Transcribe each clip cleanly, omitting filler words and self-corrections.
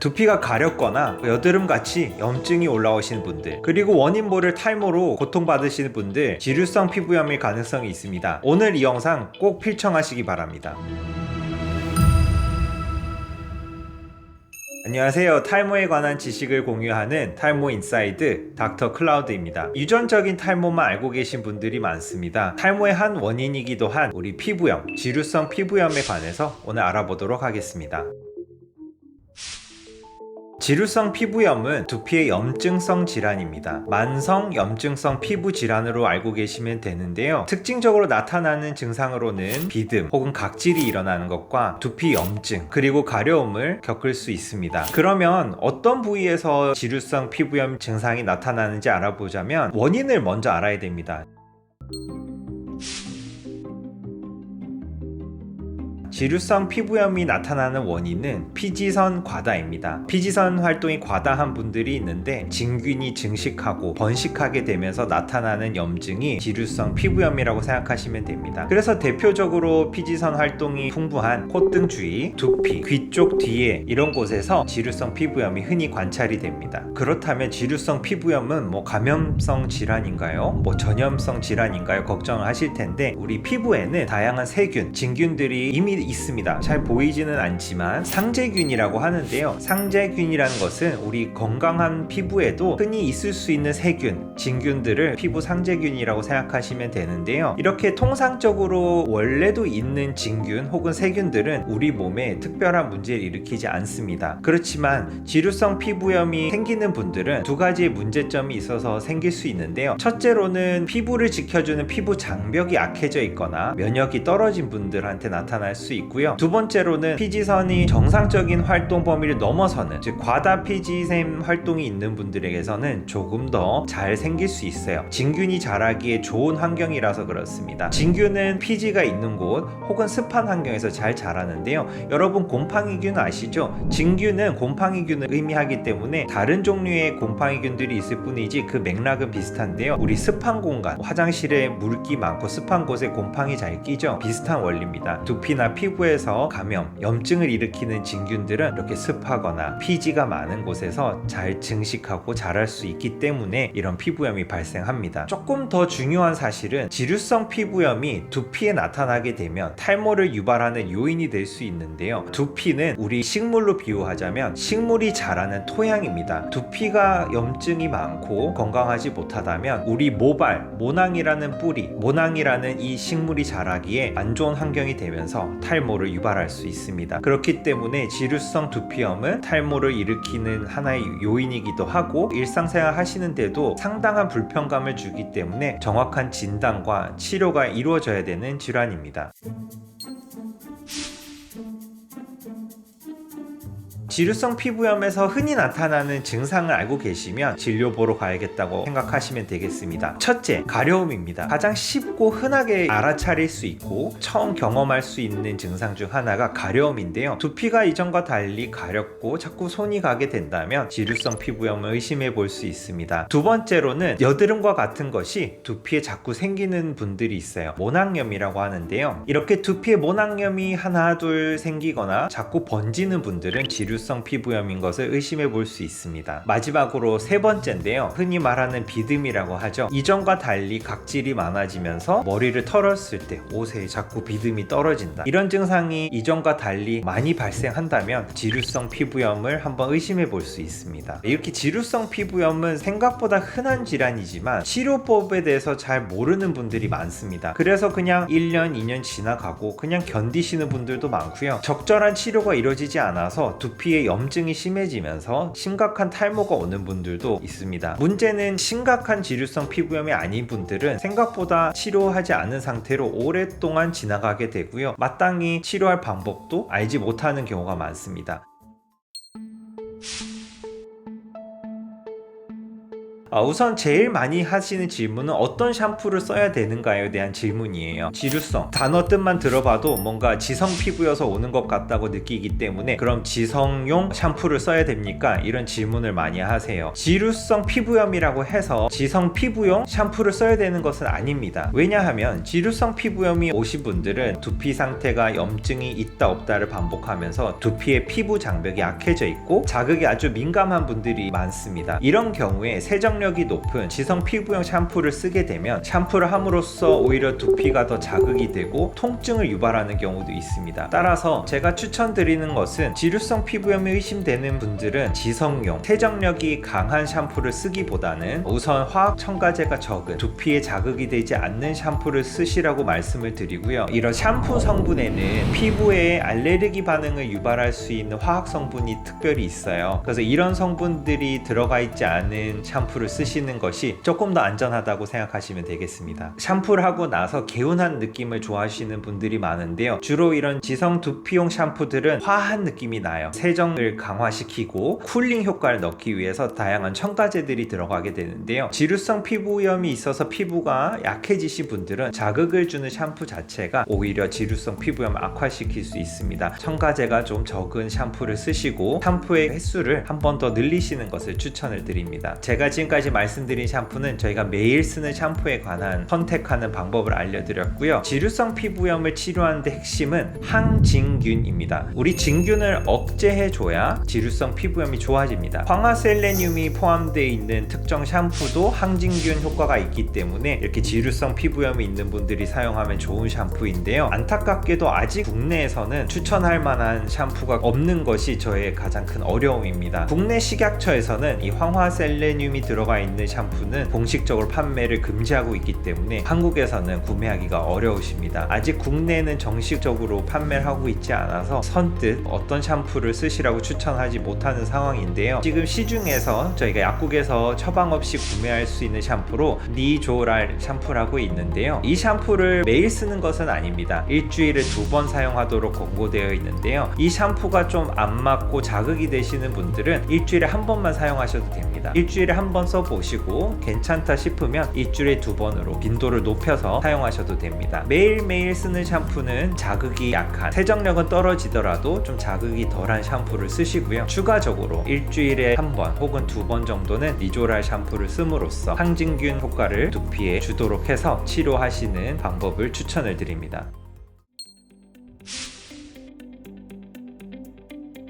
두피가 가렵거나 여드름같이 염증이 올라오시는 분들, 그리고 원인 모를 탈모로 고통받으시는 분들, 지루성 피부염일 가능성이 있습니다. 오늘 이 영상 꼭 필청하시기 바랍니다. 안녕하세요. 탈모에 관한 지식을 공유하는 탈모 인사이드 닥터 클라우드입니다. 유전적인 탈모만 알고 계신 분들이 많습니다. 탈모의 한 원인이기도 한 우리 피부염, 지루성 피부염에 관해서 오늘 알아보도록 하겠습니다. 지루성 피부염은 두피의 염증성 질환입니다. 만성 염증성 피부 질환으로 알고 계시면 되는데요. 특징적으로 나타나는 증상으로는 비듬 혹은 각질이 일어나는 것과 두피 염증 그리고 가려움을 겪을 수 있습니다. 그러면 어떤 부위에서 지루성 피부염 증상이 나타나는지 알아보자면 원인을 먼저 알아야 됩니다. 지루성 피부염이 나타나는 원인은 피지선 과다입니다. 피지선 활동이 과다한 분들이 있는데 진균이 증식하고 번식하게 되면서 나타나는 염증이 지루성 피부염이라고 생각하시면 됩니다. 그래서 대표적으로 피지선 활동이 풍부한 콧등 주위, 두피, 귀 쪽 뒤에 이런 곳에서 지루성 피부염이 흔히 관찰이 됩니다. 그렇다면 지루성 피부염은 감염성 질환인가요? 전염성 질환인가요? 걱정을 하실 텐데 우리 피부에는 다양한 세균, 진균들이 이미 있습니다. 잘 보이지는 않지만 상재균이라고 하는데요. 상재균이라는 것은 우리 건강한 피부에도 흔히 있을 수 있는 세균, 진균들을 피부 상재균이라고 생각하시면 되는데요. 이렇게 통상적으로 원래도 있는 진균 혹은 세균들은 우리 몸에 특별한 문제를 일으키지 않습니다. 그렇지만 지루성 피부염이 생기는 분들은 두 가지의 문제점이 있어서 생길 수 있는데요. 첫째로는 피부를 지켜주는 피부 장벽이 약해져 있거나 면역이 떨어진 분들한테 나타날 수 있고요. 두 번째로는 피지선이 정상적인 활동 범위를 넘어서는, 즉 과다 피지샘 활동이 있는 분들에게서는 조금 더 잘 생길 수 있어요. 진균이 자라기에 좋은 환경이라서 그렇습니다. 진균은 피지가 있는 곳 혹은 습한 환경에서 잘 자라는데요. 여러분 곰팡이균 아시죠? 진균은 곰팡이균을 의미하기 때문에 다른 종류의 곰팡이균들이 있을 뿐이지 그 맥락은 비슷한데요. 우리 습한 공간, 화장실에 물기 많고 습한 곳에 곰팡이 잘 끼죠? 비슷한 원리입니다. 두피나 피부에서 감염, 염증을 일으키는 진균들은 이렇게 습하거나 피지가 많은 곳에서 잘 증식하고 자랄 수 있기 때문에 이런 피부염이 발생합니다. 조금 더 중요한 사실은 지루성 피부염이 두피에 나타나게 되면 탈모를 유발하는 요인이 될 수 있는데요. 두피는 우리 식물로 비유하자면 식물이 자라는 토양입니다. 두피가 염증이 많고 건강하지 못하다면 우리 모발, 모낭이라는 뿌리, 모낭이라는 이 식물이 자라기에 안 좋은 환경이 되면서 탈모를 유발할 수 있습니다. 그렇기 때문에 지루성 두피염은 탈모를 일으키는 하나의 요인이기도 하고 일상생활 하시는데도 상당한 불편감을 주기 때문에 정확한 진단과 치료가 이루어져야 되는 질환입니다. 지루성 피부염에서 흔히 나타나는 증상을 알고 계시면 진료 보러 가야겠다고 생각하시면 되겠습니다. 첫째, 가려움입니다. 가장 쉽고 흔하게 알아차릴 수 있고 처음 경험할 수 있는 증상 중 하나가 가려움인데요. 두피가 이전과 달리 가렵고 자꾸 손이 가게 된다면 지루성 피부염을 의심해 볼 수 있습니다. 두 번째로는 여드름과 같은 것이 두피에 자꾸 생기는 분들이 있어요. 모낭염이라고 하는데요. 이렇게 두피에 모낭염이 하나 둘 생기거나 자꾸 번지는 분들은 지루성 피부염인 것을 의심해 볼 수 있습니다. 마지막으로 세 번째인데요. 흔히 말하는 비듬이라고 하죠. 이전과 달리 각질이 많아지면서 머리를 털었을 때 옷에 자꾸 비듬이 떨어진다. 이런 증상이 이전과 달리 많이 발생한다면 지루성 피부염을 한번 의심해 볼 수 있습니다. 이렇게 지루성 피부염은 생각보다 흔한 질환이지만 치료법에 대해서 잘 모르는 분들이 많습니다. 그래서 그냥 1년, 2년 지나가고 그냥 견디시는 분들도 많고요. 적절한 치료가 이루어지지 않아서 두피에 염증이 심해지면서 심각한 탈모가 오는 분들도 있습니다. 문제는 심각한 지루성 피부염이 아닌 분들은 생각보다 치료하지 않은 상태로 오랫동안 지나가게 되고요. 마땅히 치료할 방법도 알지 못하는 경우가 많습니다. 우선 제일 많이 하시는 질문은 어떤 샴푸를 써야 되는가에 대한 질문이에요. 지루성, 단어 뜻만 들어봐도 뭔가 지성 피부여서 오는 것 같다고 느끼기 때문에 그럼 지성용 샴푸를 써야 됩니까? 이런 질문을 많이 하세요. 지루성 피부염이라고 해서 지성 피부용 샴푸를 써야 되는 것은 아닙니다. 왜냐하면 지루성 피부염이 오신 분들은 두피 상태가 염증이 있다 없다를 반복하면서 두피의 피부 장벽이 약해져 있고 자극이 아주 민감한 분들이 많습니다. 이런 경우에 세정력이 높은 지성 피부용 샴푸를 쓰게 되면 샴푸를 함으로써 오히려 두피가 더 자극이 되고 통증을 유발하는 경우도 있습니다. 따라서 제가 추천드리는 것은 지루성 피부염이 의심되는 분들은 지성용 세정력이 강한 샴푸를 쓰기보다는 우선 화학 첨가제가 적은 두피에 자극이 되지 않는 샴푸를 쓰시라고 말씀을 드리고요. 이런 샴푸 성분에는 피부에 알레르기 반응을 유발할 수 있는 화학 성분이 특별히 있어요. 그래서 이런 성분들이 들어가 있지 않은 샴푸를 쓰시는 것이 조금 더 안전하다고 생각하시면 되겠습니다. 샴푸를 하고 나서 개운한 느낌을 좋아하시는 분들이 많은데요. 주로 이런 지성 두피용 샴푸들은 화한 느낌이 나요. 세정을 강화시키고 쿨링 효과를 넣기 위해서 다양한 첨가제들이 들어가게 되는데요. 지루성 피부염이 있어서 피부가 약해지신 분들은 자극을 주는 샴푸 자체가 오히려 지루성 피부염을 악화시킬 수 있습니다. 첨가제가 좀 적은 샴푸를 쓰시고 샴푸의 횟수를 한 번 더 늘리시는 것을 추천을 드립니다. 제가 지금까지 말씀드린 샴푸는 저희가 매일 쓰는 샴푸에 관한 선택하는 방법을 알려드렸고요. 지루성 피부염을 치료하는 데 핵심은 항진균입니다. 우리 진균을 억제해줘야 지루성 피부염이 좋아집니다. 황화셀레늄이 포함되어 있는 특정 샴푸도 항진균 효과가 있기 때문에 이렇게 지루성 피부염이 있는 분들이 사용하면 좋은 샴푸인데요. 안타깝게도 아직 국내에서는 추천할 만한 샴푸가 없는 것이 저의 가장 큰 어려움입니다. 국내 식약처에서는 이 황화셀레늄이 들어가 있는 샴푸는 공식적으로 판매를 금지하고 있기 때문에 한국에서는 구매하기가 어려우십니다. 아직 국내에는 정식적으로 판매를 하고 있지 않아서 선뜻 어떤 샴푸를 쓰시라고 추천하지 못하는 상황인데요. 지금 시중에서 저희가 약국에서 처방 없이 구매할 수 있는 샴푸로 니조랄 샴푸라고 있는데요. 이 샴푸를 매일 쓰는 것은 아닙니다. 일주일에 2번 사용하도록 권고되어 있는데요. 이 샴푸가 좀 안 맞고 자극이 되시는 분들은 일주일에 한 번만 사용하셔도 됩니다. 일주일에 한 번 써보시고 괜찮다 싶으면 일주일에 2번으로 빈도를 높여서 사용하셔도 됩니다. 매일매일 쓰는 샴푸는 자극이 약한, 세정력은 떨어지더라도 좀 자극이 덜한 샴푸를 쓰시고요. 추가적으로 일주일에 한 번 혹은 2번 정도는 니조랄 샴푸를 씀으로써 항진균 효과를 두피에 주도록 해서 치료하시는 방법을 추천을 드립니다.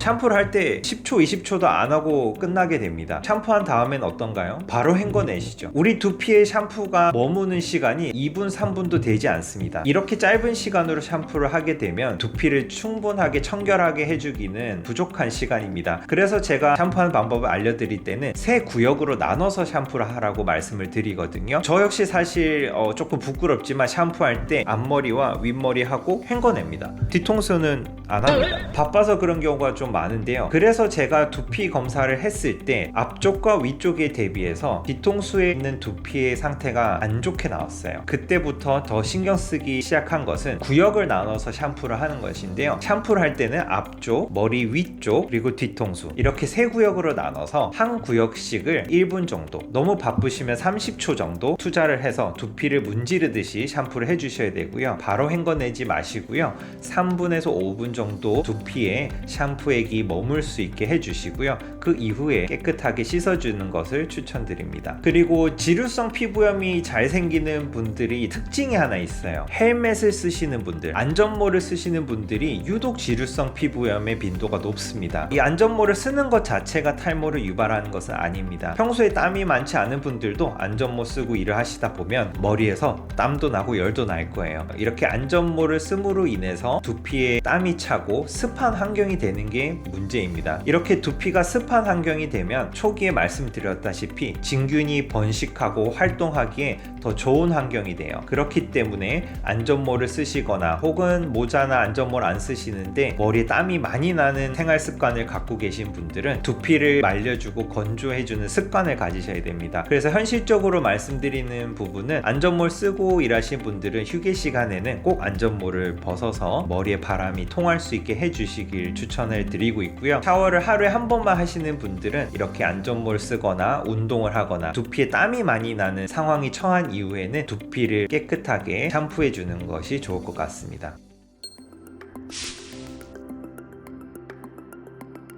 샴푸를 할 때 10초, 20초도 안 하고 끝나게 됩니다. 샴푸한 다음엔 어떤가요? 바로 헹궈내시죠. 우리 두피에 샴푸가 머무는 시간이 2분, 3분도 되지 않습니다. 이렇게 짧은 시간으로 샴푸를 하게 되면 두피를 충분하게 청결하게 해주기는 부족한 시간입니다. 그래서 제가 샴푸하는 방법을 알려드릴 때는 세 구역으로 나눠서 샴푸를 하라고 말씀을 드리거든요. 저 역시 사실 조금 부끄럽지만 샴푸할 때 앞머리와 윗머리 하고 헹궈냅니다. 뒤통수는 안 합니다. 바빠서 그런 경우가 좀 많은데요. 그래서 제가 두피 검사를 했을 때 앞쪽과 위쪽에 대비해서 뒤통수에 있는 두피의 상태가 안 좋게 나왔어요. 그때부터 더 신경 쓰기 시작한 것은 구역을 나눠서 샴푸를 하는 것인데요. 샴푸를 할 때는 앞쪽, 머리 위쪽, 그리고 뒤통수 이렇게 세 구역으로 나눠서 한 구역씩을 1분 정도, 너무 바쁘시면 30초 정도 투자를 해서 두피를 문지르듯이 샴푸를 해주셔야 되고요. 바로 헹궈내지 마시고요. 3분에서 5분 정도 두피에 샴푸액이 머물 수 있게 해주시고요. 그 이후에 깨끗하게 씻어주는 것을 추천드립니다. 그리고 지루성 피부염이 잘 생기는 분들이 특징이 하나 있어요. 헬멧을 쓰시는 분들, 안전모를 쓰시는 분들이 유독 지루성 피부염의 빈도가 높습니다. 이 안전모를 쓰는 것 자체가 탈모를 유발하는 것은 아닙니다. 평소에 땀이 많지 않은 분들도 안전모 쓰고 일을 하시다 보면 머리에서 땀도 나고 열도 날 거예요. 이렇게 안전모를 씀으로 인해서 두피에 땀이 차고 습한 환경이 되는 게 문제입니다. 이렇게 두피가 습한 환경이 되면 초기에 말씀드렸다시피 진균이 번식하고 활동하기에 더 좋은 환경이 돼요. 그렇기 때문에 안전모를 쓰시거나 혹은 모자나 안전모를 안 쓰시는데 머리에 땀이 많이 나는 생활 습관을 갖고 계신 분들은 두피를 말려주고 건조해주는 습관을 가지셔야 됩니다. 그래서 현실적으로 말씀드리는 부분은 안전모를 쓰고 일하신 분들은 휴게 시간에는 꼭 안전모를 벗어서 머리에 바람이 통할 수 있게 해주시길 추천을 드립니다. 드리고 있고요. 샤워를 하루에 한 번만 하시는 분들은 이렇게 안전모를 쓰거나 운동을 하거나 두피에 땀이 많이 나는 상황이 처한 이후에는 두피를 깨끗하게 샴푸해 주는 것이 좋을 것 같습니다.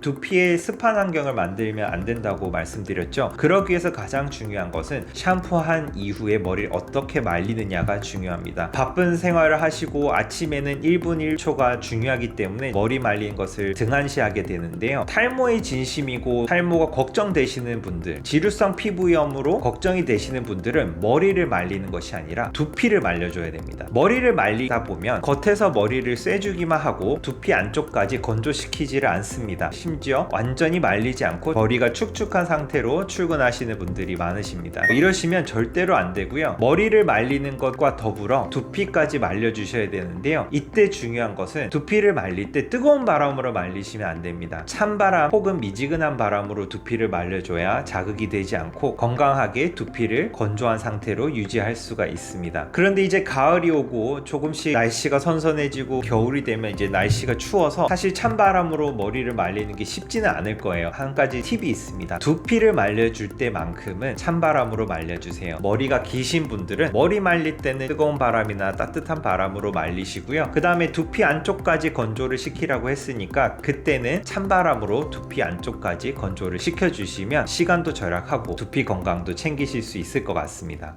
두피에 습한 환경을 만들면 안 된다고 말씀드렸죠. 그러기 위해서 가장 중요한 것은 샴푸한 이후에 머리를 어떻게 말리느냐가 중요합니다. 바쁜 생활을 하시고 아침에는 1분 1초가 중요하기 때문에 머리 말리는 것을 등한시하게 되는데요. 탈모의 진심이고 탈모가 걱정되시는 분들, 지루성 피부염으로 걱정이 되시는 분들은 머리를 말리는 것이 아니라 두피를 말려줘야 됩니다. 머리를 말리다 보면 겉에서 머리를 쐬주기만 하고 두피 안쪽까지 건조시키지를 않습니다. 심지어 완전히 말리지 않고 머리가 축축한 상태로 출근하시는 분들이 많으십니다. 이러시면 절대로 안 되고요. 머리를 말리는 것과 더불어 두피까지 말려주셔야 되는데요. 이때 중요한 것은 두피를 말릴 때 뜨거운 바람으로 말리시면 안 됩니다. 찬바람 혹은 미지근한 바람으로 두피를 말려줘야 자극이 되지 않고 건강하게 두피를 건조한 상태로 유지할 수가 있습니다. 그런데 이제 가을이 오고 조금씩 날씨가 선선해지고 겨울이 되면 이제 날씨가 추워서 사실 찬바람으로 머리를 말리는 게 쉽지는 않을 거예요. 한 가지 팁이 있습니다. 두피를 말려줄 때만큼은 찬바람으로 말려주세요. 머리가 기신 분들은 머리 말릴 때는 뜨거운 바람이나 따뜻한 바람으로 말리시고요. 그 다음에 두피 안쪽까지 건조를 시키라고 했으니까 그때는 찬바람으로 두피 안쪽까지 건조를 시켜주시면 시간도 절약하고 두피 건강도 챙기실 수 있을 것 같습니다.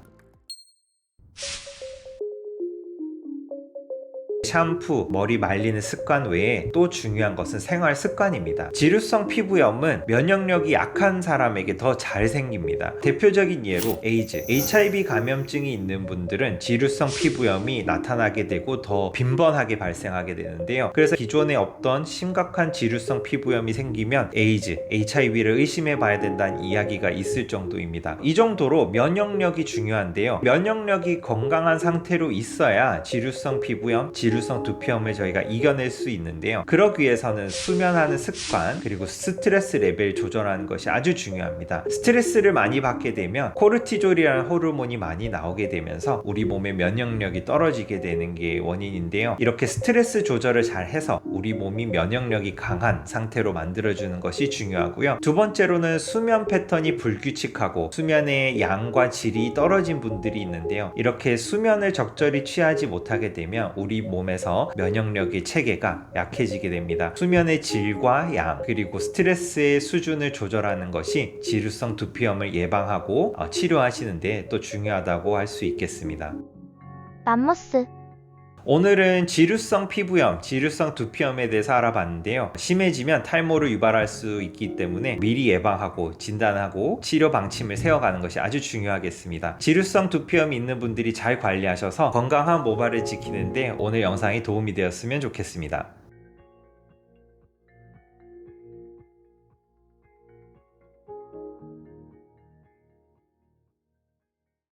샴푸, 머리 말리는 습관 외에 또 중요한 것은 생활 습관입니다. 지루성 피부염은 면역력이 약한 사람에게 더 잘 생깁니다. 대표적인 예로 에이즈, HIV 감염증이 있는 분들은 지루성 피부염이 나타나게 되고 더 빈번하게 발생하게 되는데요. 그래서 기존에 없던 심각한 지루성 피부염이 생기면 에이즈, HIV를 의심해 봐야 된다는 이야기가 있을 정도입니다. 이 정도로 면역력이 중요한데요. 면역력이 건강한 상태로 있어야 지루성 피부염, 지루성 두피염을 저희가 이겨낼 수 있는데요. 그러기 위해서는 수면하는 습관 그리고 스트레스 레벨 조절하는 것이 아주 중요합니다. 스트레스를 많이 받게 되면 코르티졸이라는 호르몬이 많이 나오게 되면서 우리 몸의 면역력이 떨어지게 되는 게 원인인데요. 이렇게 스트레스 조절을 잘 해서 우리 몸이 면역력이 강한 상태로 만들어주는 것이 중요하고요. 두 번째로는 수면 패턴이 불규칙하고 수면의 양과 질이 떨어진 분들이 있는데요. 이렇게 수면을 적절히 취하지 못하게 되면 우리 몸에서 면역력의 체계가 약해지게 됩니다. 수면의 질과 양 그리고 스트레스의 수준을 조절하는 것이 지루성 두피염을 예방하고 치료하시는데 또 중요하다고 할 수 있겠습니다. 맘모스 오늘은 지루성 피부염, 지루성 두피염에 대해서 알아봤는데요. 심해지면 탈모를 유발할 수 있기 때문에 미리 예방하고 진단하고 치료 방침을 세워가는 것이 아주 중요하겠습니다. 지루성 두피염이 있는 분들이 잘 관리하셔서 건강한 모발을 지키는데 오늘 영상이 도움이 되었으면 좋겠습니다.